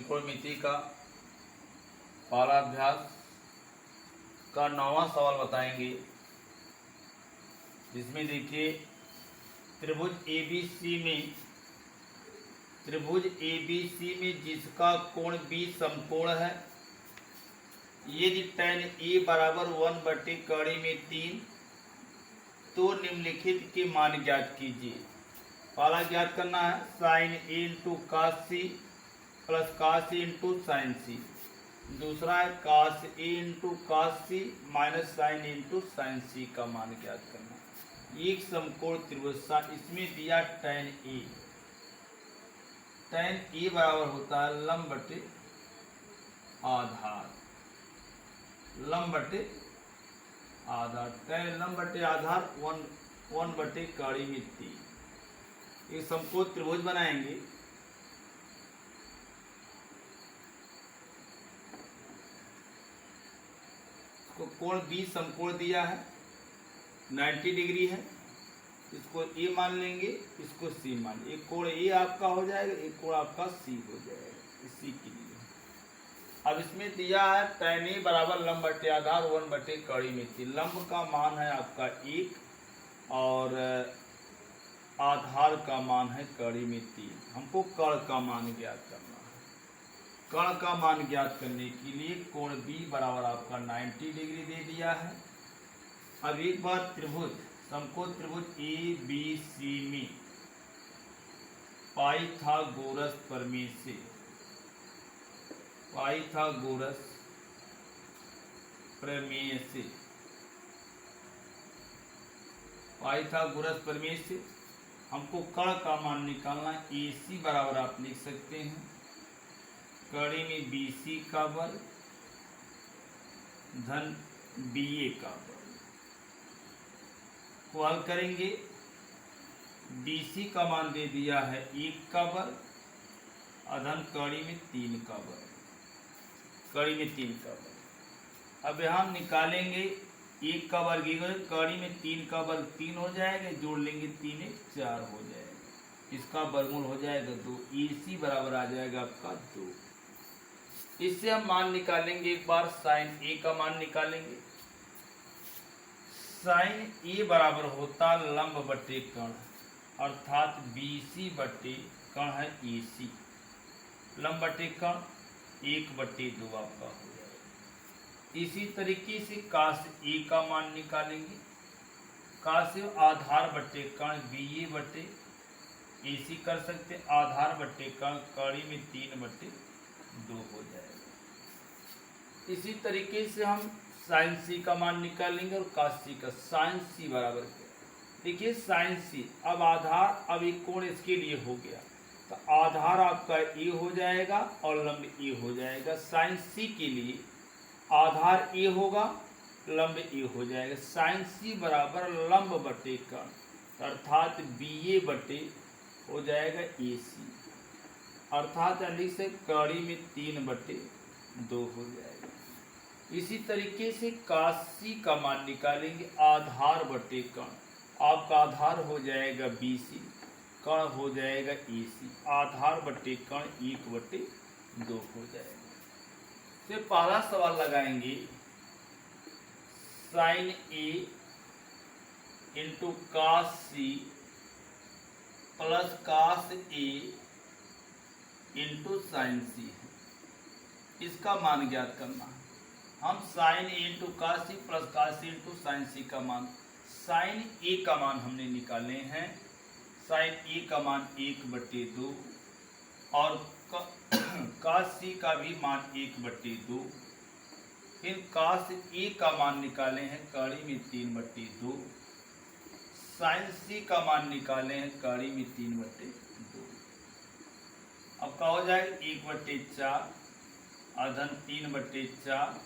त्रिकोणमिति का पहला अभ्यास का 9वां सवाल बताएंगे, जिसमें देखिए त्रिभुज ABC में जिसका कोण B समकोण है, यदि tan A बराबर 1/3 तो निम्नलिखित के मान ज्ञात कीजिए। पहला ज्ञात करना है sin A into cos C plus cos A into sin C। दूसरा है cos A into cos C minus sin A into sin C का मान ज्ञात करना। एक समकोण त्रिभुज, इसमें दिया tan A बराबर होता है लंब बटे आधार, tan लंब बटे आधार 1/3। एक समकोण त्रिभुज बनाएंगे। इसको कोण B समकोण दिया है 90 डिग्री है, इसको A मान लेंगे, इसको C मान लेंगे। एक कोण A आपका हो जाएगा, एक कोण आपका C हो जाएगा। इसी के लिए अब इसमें दिया है tan A बराबर लंब बटे आधार 1/3। लंब का मान है आपका 1 और आधार का मान है 3। हमको कर्ण का मान ज्ञात करना है। कर्ण का मान ज्ञात करने के लिए कोण B बराबर आपका 90 डिग्री दे दिया है। अब एक बार त्रिभुज, समकोण त्रिभुज ABC में पाइथागोरस प्रमेय से पाइथागोरस प्रमेय से हमको कर्ण का मान निकालना है। AC बराबर आप लिख सकते हैं कड़ी में BC का वर्ग धन BA का वर्ग को हल करेंगे। BC का मान दे दिया है 1 का वर्ग अधन कड़ी में 3 का वर्ग, अब यहाँ निकालेंगे 1 का वर्ग कड़ी में 3 का वर्ग 3 हो जाएगा, जोड़ लेंगे 3 1 4 हो जाएगा, इसका वर्गमूल हो जाएगा 2। AC बराबर आ जाएगा आपका 2। इससे हम मान निकालेंगे। एक बार sin A का मान निकालेंगे। sin A बराबर होता लंब बटे कर्ण, अर्थात BC बटे कर्ण है AC, लंब बटे कर्ण 1/2 आपका हो जाएगा। इसी तरीके से cos A का मान निकालेंगे। cos A आधार बटे कर्ण BA बटे AC कर सकते, आधार बटे कर्ण कड़ी में 3/2 हो जाएगा। इसी तरीके से हम sin C का मान निकालेंगे और cos C का। sin C बराबर क्या, देखिए sin C अब आधार, अब एक कोण इसके लिए हो गया, तो आधार आपका A हो जाएगा और लंब A हो जाएगा। sin C के लिए आधार A होगा, लंब A हो जाएगा। sin C बराबर लंब बटे कर्ण, अर्थात BA बटे हो जाएगा AC, अर्थात अधिक से कड़ी में 3/2 हो जाएगा। इसी तरीके से cos C का मान निकालेंगे। आधार बटे कर्ण, आपका आधार हो जाएगा BC, कर्ण हो जाएगा AC, आधार बटे कर्ण 1/2 हो जाएगा। तो पहला सवाल लगाएंगे sin A into cos C plus cos A into sin C, इसका मान ज्ञात करना है। हम sin A into cos C plus cos C into sin C का मान, sin A का मान हमने निकाले हैं। sin A का मान 1/2 और cos C का भी मान 1/2। फिर cos A का मान निकाले हैं कड़ी में 3/2, sin C का मान निकाले हैं कड़ी में 3/2। अब क्या हो जाएगा 1/4 अधन 3/4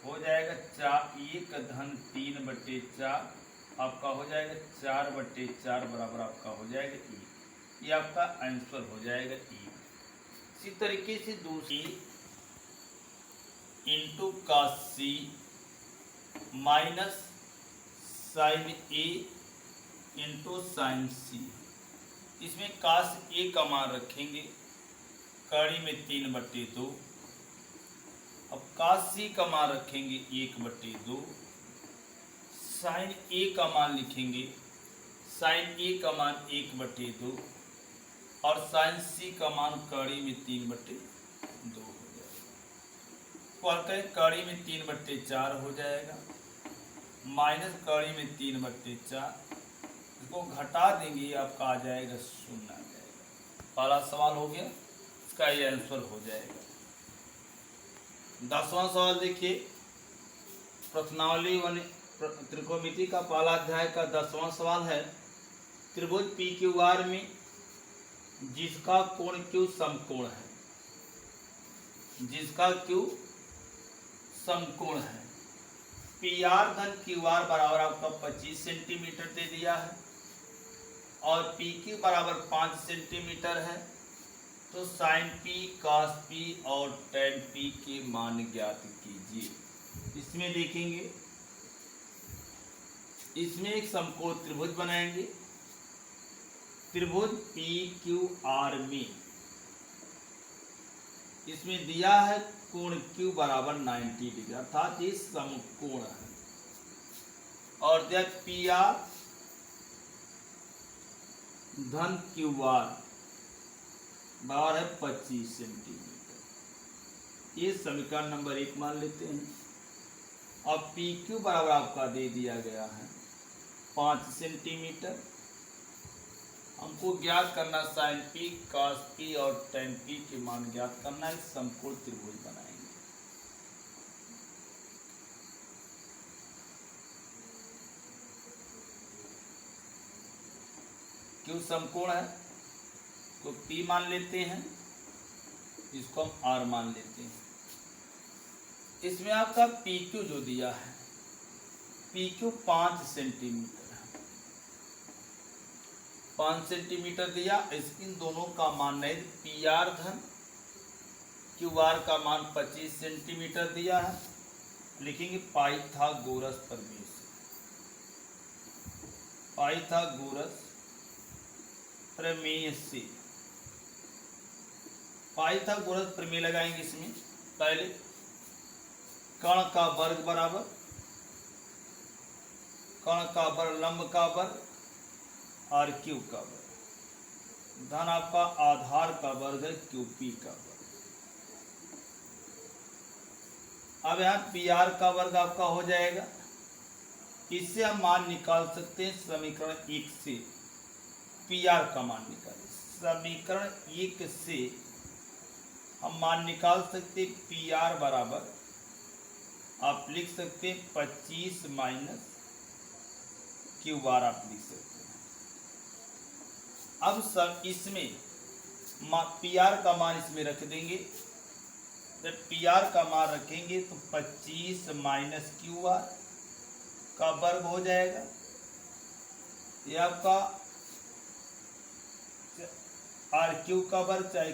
हो जाएगा 1 धन 3/4, आपका हो जाएगा 4/4 बराबर आपका हो जाएगा 1। ये आपका आंसर हो जाएगा 1। इसी तरीके से दूसरी into cos C minus sin A into sin C, इसमें cos A का मान रखेंगे, कड़ी में 3/2। अब cos c का मान रखेंगे 1/2। साइन a का मान लिखेंगे, साइन a का मान 1/2 और साइन c का मान कड़ी में 3/2 हो जाएगा। और कहें कड़ी में 3/4 हो जाएगा, माइनस कड़ी में 3/4, इसको घटा देंगे आपका आ जाएगा 0 आ जाएगा। पहला सवाल हो गया, इसका ये आंसर हो जाएगा। 10वां सवाल देखिए, प्रश्नावली त्रिकोणमिति का पहला अध्याय का 10वां सवाल है। त्रिभुज PQR में जिसका कोण Q समकोण है, जिसका Q समकोण है, PR धन QR बराबर आपका 25 सेंटीमीटर दे दिया है और PQ बराबर 5 सेंटीमीटर है। तो साइन P, cos P और tan P के मान ज्ञात कीजिए। इसमें देखेंगे, इसमें एक समकोण त्रिभुज बनाएंगे। त्रिभुज PQR में इसमें दिया है कोण Q बराबर 90 डिग्री, अर्थात ये समकोण है और दिया PR धन QR बराबर है 25 सेंटीमीटर। ये समीकरण नंबर 1 मान लेते हैं। और PQ बराबर आपका दे दिया गया है 5 सेंटीमीटर। हमको ज्ञात करना साइन P, cos P और tan P के मान ज्ञात करना है। समकोण त्रिभुज बनाएंगे। Q समकोण है तो P मान लेते हैं, इसको हम R मान लेते हैं। इसमें आपका PQ जो दिया है, PQ 5 सेंटीमीटर है, 5 सेंटीमीटर दिया। इन दोनों का मान नहीं, PR धन QR का मान 25 सेंटीमीटर दिया है। लिखेंगे पाइथागोरस प्रमेय से, पाइथागोरस प्रमेय से, पाइथागोरस प्रमेय लगाएंगे। इसमें पहले कर्ण का वर्ग बराबर, कर्ण का वर्ग लंब का वर्ग और Q का वर्ग धन आपका आधार का वर्ग है QP का वर्ग। अब यहाँ PR का वर्ग आपका हो जाएगा। इससे हम मान निकाल सकते हैं समीकरण 1 से PR का मान निकालें। समीकरण 1 से हम मान निकाल सकते हैं PR बराबर आप लिख सकते हैं 25 माइनस QR आप लिख सकते हैं। अब सब इसमें PR का मान इसमें रख देंगे। जब PR का मान रखेंगे तो 25 माइनस QR का वर्ग हो जाएगा। ये आपका RQ का वर्ग चाहे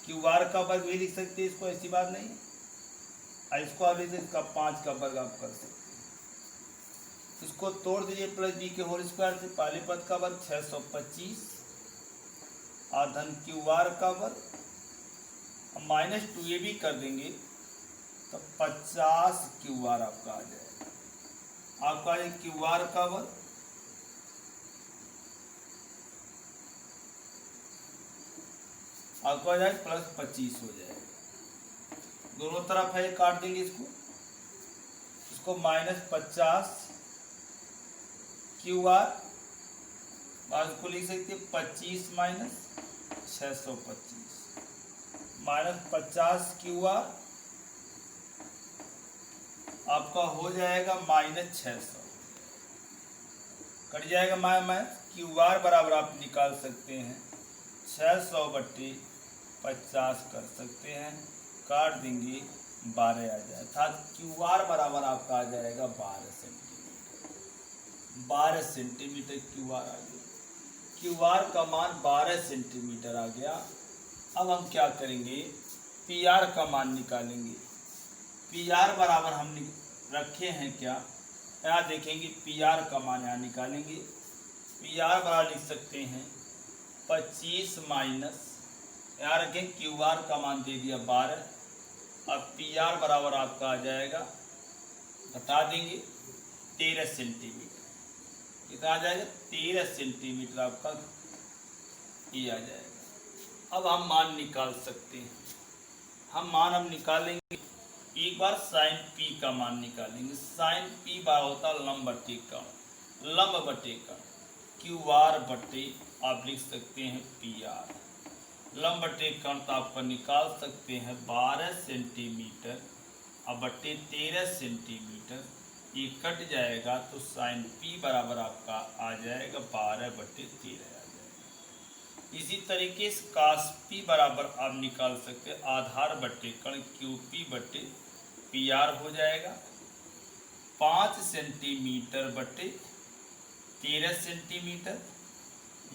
QR का वर्ग भी लिख सकते हैं, इसको ऐसी बात नहीं। इसको आप इसका 5 का वर्ग आप कर सकते हैं। इसको तोड़ दीजिए प्लस b के होल स्क्वायर से। पहले पद का वर्ग 625 और धन QR का वर्ग माइनस 2ab कर देंगे तो 50 QR आपका आ जाएगा। आपका QR का वर्ग आपको आ जाएगा प्लस 25 हो जाएगा। दोनों तरफ है काट देंगे इसको माइनस 50 QR बाद को लिख सकते हैं 25 माइनस 625 माइनस 50 QR आपका हो जाएगा माइनस 600 कट जाएगा। माइनस QR बराबर आप निकाल सकते हैं 600/50 कर सकते हैं, काट देंगे 12 आ जाए, अर्थात QR बराबर आपका आ जाएगा 12 सेंटीमीटर। 12 सेंटीमीटर QR आ गया। QR का मान 12 सेंटीमीटर आ गया। अब हम क्या करेंगे, PR का मान निकालेंगे। PR बराबर हम रखे हैं क्या, यहाँ देखेंगे PR का मान यहाँ निकालेंगे। PR बराबर लिख सकते हैं 25 माइनस याद रखें क्यू आर का मान दे दिया 12, अब पी आर बराबर आपका आ जाएगा, बता देंगे 13 सेंटीमीटर। कितना आ जाएगा? 13 सेंटीमीटर आपका ये आ जाएगा। अब हम मान निकाल सकते हैं। हम मान अब निकालेंगे, एक बार साइन पी का मान निकालेंगे। साइन पी बार होता है लंब बटे कर्ण, लंब बटे कर्ण क्यू आर बटे आप लिख सकते हैं पी आर। लंब बटे कर्ण तो आपका निकाल सकते हैं 12 सेंटीमीटर अब बटे 13 सेंटीमीटर, ये कट जाएगा तो साइन पी बराबर आपका आ जाएगा 12 बटे 13 आ जाएगा। इसी तरीके से कास पी बराबर आप निकाल सकते हैं आधार बटे कर्ण क्यू पी बटे पी आर हो जाएगा 5 सेंटीमीटर बटे 13 सेंटीमीटर,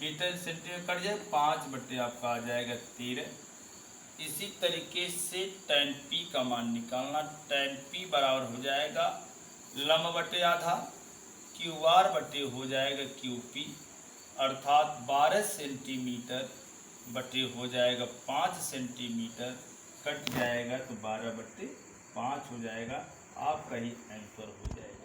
मीटर सेंटीमीटर कट जाए 5 बटे आपका आ जाएगा 13। इसी तरीके से tan p का मान निकालना, tan p बराबर हो जाएगा लंब बटे आधा क्यू आर बटे हो जाएगा क्यू पी, अर्थात 12 सेंटीमीटर बटे हो जाएगा 5 सेंटीमीटर, कट जाएगा तो 12 बटे 5 हो जाएगा, आपका ही आंसर हो जाएगा।